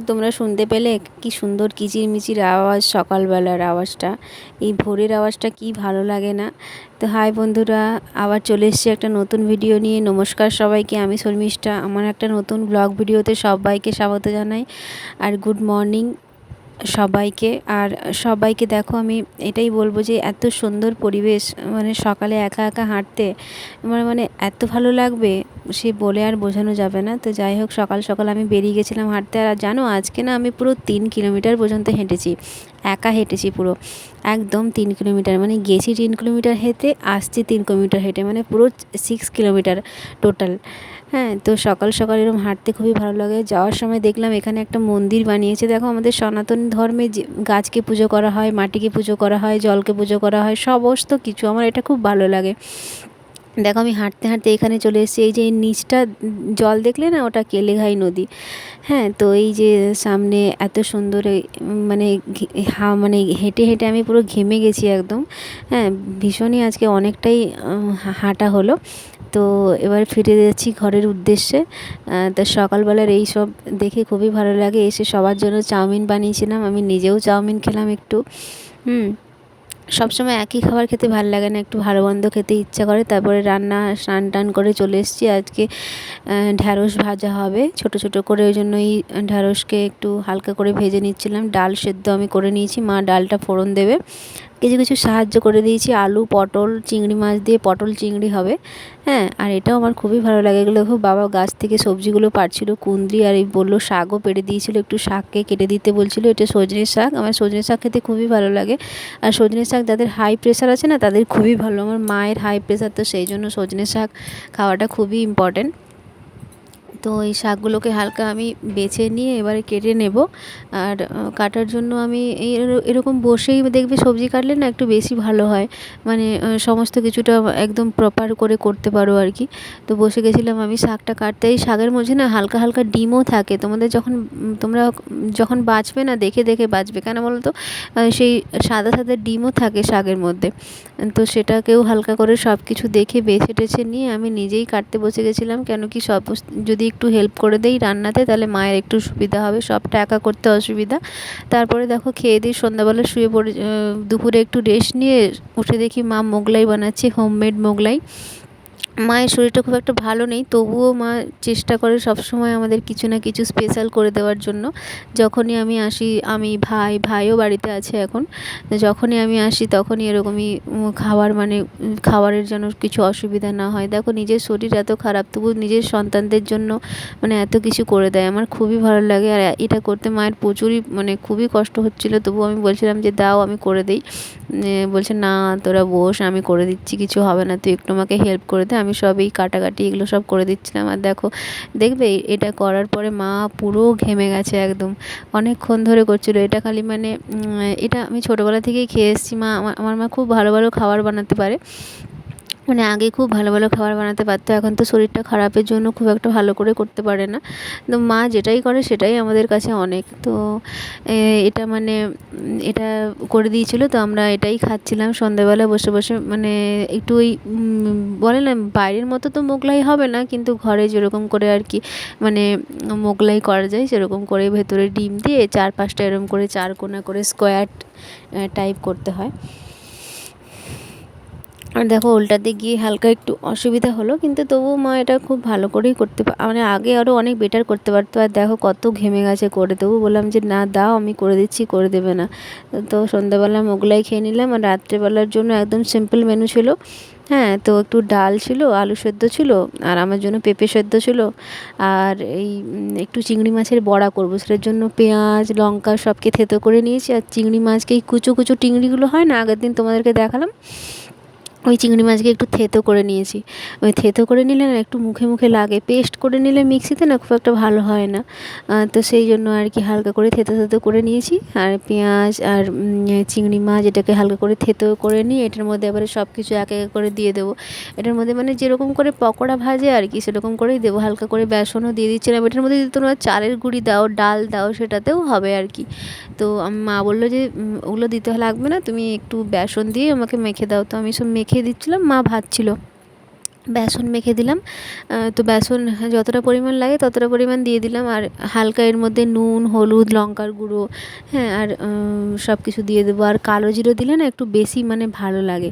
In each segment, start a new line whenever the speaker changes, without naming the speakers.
তোমরা শুনতে পেলে কি সুন্দর কিচিরমিচির আওয়াজ, সকালবেলার আওয়াজটা, এই ভোরের আওয়াজটা কি ভালো লাগে না। তো হাই বন্ধুরা, আবার চলে এসেছি একটা নতুন ভিডিও নিয়ে। নমস্কার সবাইকে, আমি শর্মিষ্ঠা। আমার একটা নতুন ব্লগ ভিডিওতে সবাইকে স্বাগত জানাই আর গুড মর্নিং সবাইকে। আর সবাইকে দেখো, আমি এটাই বলবো যে এত সুন্দর পরিবেশ, মানে সকালে একা একা হাঁটতে আমার মানে এত ভালো লাগবে, সে বলে আর বোঝানো যাবে না। তো যাই হোক, সকাল সকাল আমি বেরিয়ে গেছিলাম হাঁটতে। আর জানো, আজকে না আমি পুরো 3 কিলোমিটার পর্যন্ত হেঁটেছি, একা হেঁটেছি পুরো একদম 3 কিলোমিটার। মানে গেছি 3 কিলোমিটার হেঁটে, আসছি 3 কিলোমিটার হেঁটে, মানে পুরো 6 কিলোমিটার টোটাল। হ্যাঁ, তো সকাল সকাল এরকম হাঁটতে খুবই ভালো লাগে। যাওয়ার সময় দেখলাম এখানে একটা মন্দির বানিয়েছে। দেখো, আমাদের সনাতন ধর্মে যে গাছকে পুজো করা হয়, মাটিকে পুজো করা হয়, জলকে পুজো করা হয়, সমস্ত কিছু আমার এটা খুব ভালো লাগে। দেখো, আমি হাঁটতে হাঁটতে এখানে চলে এসেছি। এই যে এই নিচটা জল দেখলে না, ওটা কেলেঘাই নদী। হ্যাঁ, তো এই যে সামনে এত সুন্দর মানে মানে হেঁটে হেঁটে আমি পুরো ঘেমে গেছি একদম। হ্যাঁ, ভীষণই আজকে অনেকটাই হাঁটা হলো। তো এবার ফিরে যাচ্ছি ঘরের উদ্দেশ্যে। তো সকালবেলার এই সব দেখে খুবই ভালো লাগে। এসে সবার জন্য চাউমিন বানিয়েছিলাম, আমি নিজেও চাউমিন খেলাম একটু। সবসময় একই খাবার খেতে ভালো লাগে না, একটু ভালো মন্দ খেতে ইচ্ছা করে। তারপরে রান্না স্নান টান করে চলে এসেছি। আজকে ঢ্যাঁড়স ভাজা হবে ছোট ছোট করে, ওই জন্যই ঢ্যাঁড়সকে একটু হালকা করে ভেজে নিচ্ছিলাম। ডাল সেদ্ধ আমি করে নিয়েছি, মা ডালটা ফোড়ন দেবে। কিছু কিছু সাহায্য করে দিয়েছি, আলু পটল চিংড়ি মাছ দিয়ে পটল চিংড়ি হবে। হ্যাঁ, আর এটাও আমার খুবই ভালো লাগে। এগুলো খুব, বাবা গাছ থেকে সবজিগুলো পাড়ছিল, কুঁদরি আর এই বললো শাকও পেড়ে দিয়েছিল, একটু শাককে কেটে দিতে বলছিল। এটা সজনের শাক, আমার সজনের শাক খেতে খুবই ভালো লাগে। আর সজনের শাক যাদের হাই প্রেশার আছে না, তাদের খুবই ভালো। আমার মায়ের হাই প্রেশার, তো সেই জন্য সজনের শাক খাওয়াটা খুবই ইম্পর্ট্যান্ট। তো এই শাকগুলোকে হালকা আমি বেছে নিয়ে এবারে কেটে নেব। আর কাটার জন্য আমি এরকম বসেই দেখবে সবজি কাটলে না একটু বেশি ভালো হয়, মানে সমস্ত কিছুটা একদম প্রপার করে করতে পারো আর কি। তো বসে গেছিলাম আমি শাকটা কাটতে। এই শাকের মধ্যে না হালকা হালকা ডিমও থাকে। তোমাদের যখন তোমরা যখন বাছবে না, দেখে দেখে বাছবে, কেন বলো তো, সেই সাদা সাদা ডিমও থাকে শাকের মধ্যে। তো সেটাকেও হালকা করে সব কিছু দেখে বেছে টেছে নিয়ে আমি নিজেই কাটতে বসে গেছিলাম। কেন কি সব যদি একটু হেল্প করে দেই রান্নাতে, তাহলে মায়ের একটু সুবিধা হবে, সবটা একা করতে অসুবিধা। তারপরে দেখো, খেয়ে দিয়ে সন্ধ্যাবেলা শুয়ে পড়ে, দুপুরে একটু রেস্ট নিয়ে উঠে দেখি মা মোগলাই বানাচ্ছে, হোমমেড মোগলাই। মায়ের শরীরটা খুব একটা ভালো নেই, তবুও মা চেষ্টা করে সবসময় আমাদের কিছু না কিছু স্পেশাল করে দেওয়ার জন্য। যখনই আমি আসি, আমি ভাইও বাড়িতে আছে এখন, যখনই আমি আসি তখনই এরকমই খাবার, মানে খাবারের যেন কিছু অসুবিধা না হয়। দেখো, নিজের শরীর এত খারাপ, তবু নিজের সন্তানদের জন্য মানে এত কিছু করে দেয়, আমার খুবই ভালো লাগে। আর এটা করতে মায়ের প্রচুরই, মানে খুবই কষ্ট হচ্ছিলো, তবু আমি বলছিলাম যে দাও, আমি করে দিই। বলছে না, তোরা বস, আমি করে দিচ্ছি, কিছু হবে না, তুই একটু আমাকে হেল্প করে দে। আমি সব এই কাটাকাটি এগুলো সব করে দিচ্ছিলাম। আর দেখো, দেখবে এটা করার পরে মা পুরো ঘেমে গেছে একদম, অনেকক্ষণ ধরে করছিল এটা খালি। মানে এটা আমি ছোটোবেলা থেকেই খেয়ে এসেছি। আমার মা খুব ভালো ভালো খাবার বানাতে পারে, মানে আগে খুব ভালো ভালো খাবার বানাতে পারতো। এখন তো শরীরটা খারাপের জন্য খুব একটা ভালো করে করতে পারে না। তো মা যেটাই করে সেটাই আমাদের কাছে অনেক। তো এটা মানে এটা করে দিয়েছিল, তো আমরা এটাই খাচ্ছিলাম সন্ধ্যাবেলা বসে বসে। মানে একটু ওই বলে না, বাইরের মতো তো মোগলাই হবে না, কিন্তু ঘরে যেরকম করে আর কি, মানে মোগলাই করা যায় সেরকম করে ভেতরে ডিম দিয়ে 4-5টা এরকম করে 4 কোনা করে স্কোয়ার টাইপ করতে হয়। আর দেখো, উল্টাতে গিয়ে হালকা একটু অসুবিধা হলো, কিন্তু তবুও মা এটা খুব ভালো করেই করতে মানে আগে আরও অনেক বেটার করতে পারতো। আর দেখো কত ঘেমে গেছে করে, তবু বললাম যে না দাও, আমি করে দিচ্ছি, করে দেবে না। তো সন্ধ্যাবেলা মোগলাই খেয়ে নিলাম। আর রাত্রেবেলার জন্য একদম সিম্পল মেনু ছিল। হ্যাঁ, তো একটু ডাল ছিল, আলু সেদ্ধ ছিল, আর আমার জন্য পেঁপে সেদ্ধ ছিল। আর এই একটু চিংড়ি মাছের বড়া করবো, সেটার জন্য পেঁয়াজ লঙ্কা সবকে থেতো করে নিয়েছি। আর চিংড়ি মাছকে, এই কুচো কুচো চিংড়িগুলো হয় না, আগের দিন তোমাদেরকে দেখালাম, ওই চিংড়ি মাছকে একটু থেতো করে নিয়েছি। ওই থেতো করে নিলে না একটু মুখে মুখে লাগে, পেস্ট করে নিলে মিক্সিতে না খুব একটা ভালো হয় না। তো সেই জন্য আর কি হালকা করে থেতো থেতো করে নিয়েছি। আর পেঁয়াজ আর চিংড়ি মাছ এটাকে হালকা করে থেতো করে নিয়ে এটার মধ্যে এবারে সব কিছু এক এক করে দিয়ে দেবো। এটার মধ্যে মানে যেরকম করে পকোড়া ভাজে আর কি, সেরকম করেই দেবো। হালকা করে বেসনও দিয়ে দিচ্ছিলাম। এটার মধ্যে যদি তোমরা চালের গুঁড়ি দাও, ডাল দাও, সেটাতেও হবে আর কি। তো মা বললো যে ওগুলো দিতে লাগবে না, তুমি একটু বেসন দিয়ে আমাকে মেখে দাও। তো আমি সব মেখে দিচ্ছিলাম, মা ভাজছিল। বেসন মেখে দিলাম। তো বেসন যতটা পরিমাণ লাগে ততটা পরিমাণ দিয়ে দিলাম, আর হালকা এর মধ্যে নুন, হলুদ, লঙ্কার গুঁড়ো, হ্যাঁ, আর সব কিছু দিয়ে দেবো। আর কালো জিরে দিলে না একটু বেশি মানে ভালো লাগে।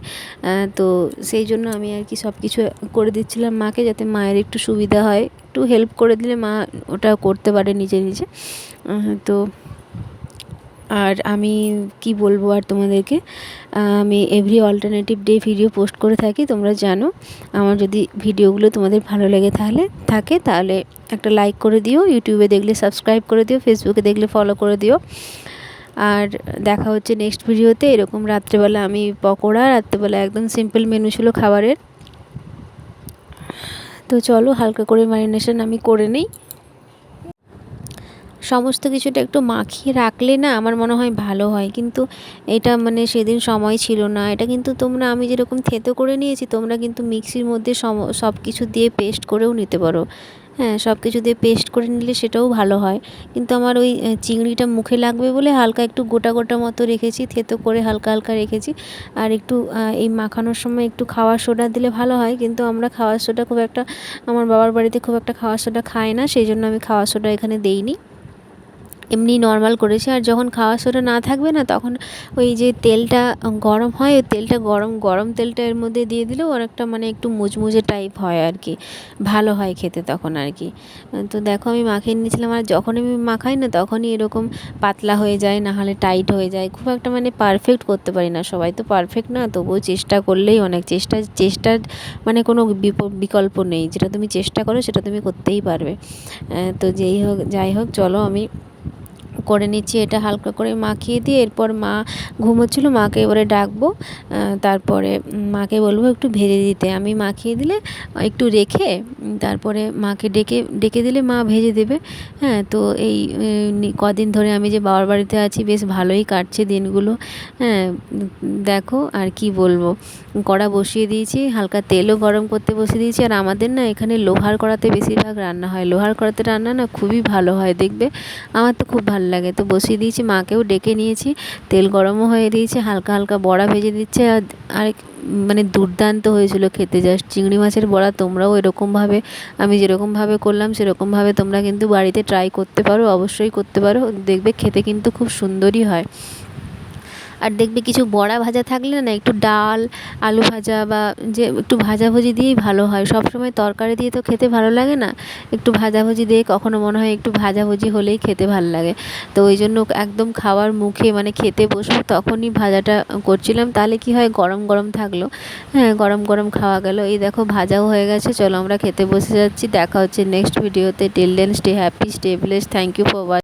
তো সেই জন্য আমি আর কি সব কিছু করে দিচ্ছিলাম মাকে, যাতে মায়ের একটু সুবিধা হয়। একটু হেল্প করে দিলে মা ওটা করতে পারে নিজে নিজে। তো আর আমি কি বলবো আর তোমাদেরকে, আমি every alternative day video post করে থাকি, তোমরা জানো। আমার যদি ভিডিওগুলো তোমাদের ভালো লেগে তাহলে একটা লাইক করে দিও, ইউটিউবে দেখলে সাবস্ক্রাইব করে দিও, ফেসবুকে দেখলে ফলো করে দিও। আর দেখা হচ্ছে নেক্সট ভিডিওতে। এরকম রাত্রেবেলা আমি পকোড়া, রাত্রেবেলা একদম সিম্পল মেনু ছিল খাবারের। তো চলো হালকা করে ম্যারিনেশন আমি করে নিই। সমস্ত কিছুটা একটু মাখিয়ে রাখলে না আমার মনে হয় ভালো হয়, কিন্তু এটা মানে সেদিন সময় ছিল না। এটা কিন্তু তোমরা, আমি যেরকম থেতো করে নিয়েছি, তোমরা কিন্তু মিক্সির মধ্যে সব কিছু দিয়ে পেস্ট করেও নিতে পারো। হ্যাঁ, সব কিছু দিয়ে পেস্ট করে নিলে সেটাও ভালো হয়, কিন্তু আমার ওই চিংড়িটা মুখে লাগবে বলে হালকা একটু গোটা গোটা মতো রেখেছি, থেতো করে হালকা হালকা রেখেছি। আর একটু এই মাখানোর সময় একটু খাওয়ার সোডা দিলে ভালো হয়, কিন্তু আমরা খাওয়ার সোডা খুব একটা, আমার বাবার বাড়িতে খুব একটা খাওয়ার সোডা খায় না, সেই জন্য আমি খাওয়ার সোডা এখানে দেইনি, এমনি নর্মাল করেছি। আর যখন খাওয়া সোডা না থাকবে না, তখন ওই যে তেলটা গরম হয়, ওই তেলটা গরম তেলটা এর মধ্যে দিয়ে দিলেও অনেকটা মানে একটু মুচমুচে টাইপ হয় আর কি, ভালো হয় খেতে তখন আর কি। তো দেখো আমি মাখিয়ে নিয়েছিলাম, আর যখন আমি মাখাই না তখনই এরকম পাতলা হয়ে যায়, না হলে টাইট হয়ে যায়। খুব একটা মানে পারফেক্ট করতে পারি না, সবাই তো পারফেক্ট না, তবুও চেষ্টা করলেই অনেক। চেষ্টার মানে কোনো বিকল্প নেই, যেটা তুমি চেষ্টা করো সেটা তুমি করতেই পারবে। তো যাই হোক চলো আমি করে নিচ্ছি এটা হালকা করে মাখিয়ে দিয়ে। এরপর মা ঘুমোচ্ছিলো, মাকে এবারে ডাকবো, তারপরে মাকে বলবো একটু ভেজে দিতে। আমি মাখিয়ে দিলে একটু রেখে তারপরে মাকে ডেকে দিলে মা ভেজে দেবে। হ্যাঁ, তো এই কদিন ধরে আমি যে বাবার বাড়িতে আছি বেশ ভালোই কাটছে দিনগুলো। হ্যাঁ, দেখো আর কি বলবো, কড়া বসিয়ে দিয়েছি, হালকা তেলও গরম করতে বসিয়ে দিয়েছি। আর আমাদের না এখানে লোহার কড়াতে বেশিরভাগ রান্না হয়, লোহার কড়াতে রান্না না খুবই ভালো হয় দেখবে, আমার তো খুব ভালো লাগে। তো বসিয়ে দিয়েছি, মাকেও ডেকে নিয়েছি, তেল গরমও হয়ে দিয়েছে, হালকা হালকা বড়া ভেজে দিচ্ছে। আর মানে দুর্দান্ত হয়েছিল খেতে, জাস্ট চিংড়ি মাছের বড়া। তোমরাও এরকমভাবে, আমি যেরকমভাবে করলাম সেরকমভাবে তোমরা কিন্তু বাড়িতে ট্রাই করতে পারো, অবশ্যই করতে পারো, দেখবে খেতে কিন্তু খুব সুন্দরই হয়। আর দেখবে কিছু বড়া ভাজা থাকলে না, একটু ডাল, আলু ভাজা বা যে একটু ভাজাভুজি দিয়েই ভালো হয়। সব সময় তরকারি দিয়ে তো খেতে ভালো লাগে না, একটু ভাজাভুজি দিয়ে কখনো মনে হয় একটু ভাজাভুজি হলেই খেতে ভালো লাগে। তো ওই জন্য একদম খাওয়ার মুখে মানে খেতে বসবো তখনই ভাজাটা করছিলাম, তাহলে কি হয় গরম গরম থাকলো, হ্যাঁ, গরম গরম খাওয়া গেল। এই দেখো ভাজাও হয়ে গেছে, চলো আমরা খেতে বসে যাচ্ছি। দেখা হচ্ছে নেক্সট ভিডিওতে। Till then stay happy, stay blessed, thank you for watching.